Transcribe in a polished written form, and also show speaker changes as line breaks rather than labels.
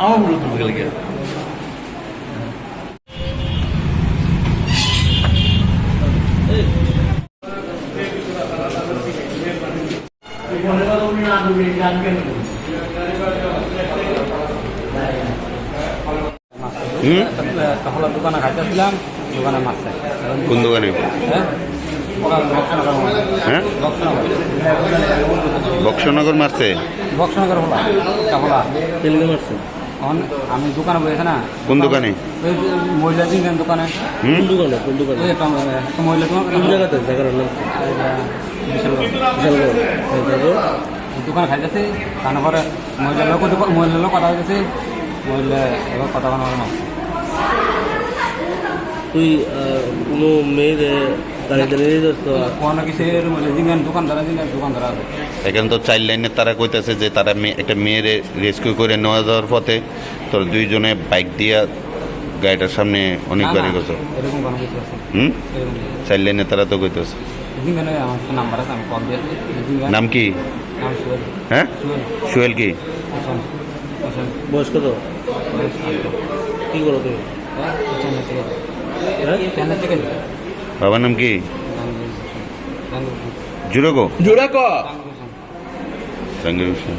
আমার মূলত গেলে গিয়ে
দোকানে খাইতেছিলাম, দোকানে মাছ খাই।
কোন দোকানে? হ্যাঁ, বক্সনগর মারছে।
বক্সনগর হলা হলা তেলুগু মারছে। আমি দোকানে বসেছি না।
কোন দোকানে?
ওই মহিলা জিঙ্গান দোকানে।
হুম,
কোন দোকানে? ওই একটা মহিলা দোকান। কোন জায়গাতে? জায়গার নাম দোকানে খাইতেছে। তারপরে মহিলার লোক কথা হইতেছে। মহিলা এবার কথা বানানো না।
তুই মেয়ের
দোকানদার আছে।
এখানে তো 4 লাইনে তারা কইতেছে যে তারা একটা মেয়ের রেস্কিউ করে নেওয়া যাওয়ার পথে তোর দুইজনে বাইক দিয়া গাড়িটার সামনে অনেক গাড়ি গেছে।
এরকম কোনো কিছু আছে?
4 লাইনে তারা তো কইতেছে।
আমার নাম্বার আছে, আমি কল দিয়েছি।
নাম কি?
নাম সুয়েল।
হ্যাঁ, সুয়েল কি?
বয়স কত? কি করো তুমি?
বাবার নাম কি? জুড়াকো জাহাঙ্গীর হোসেন।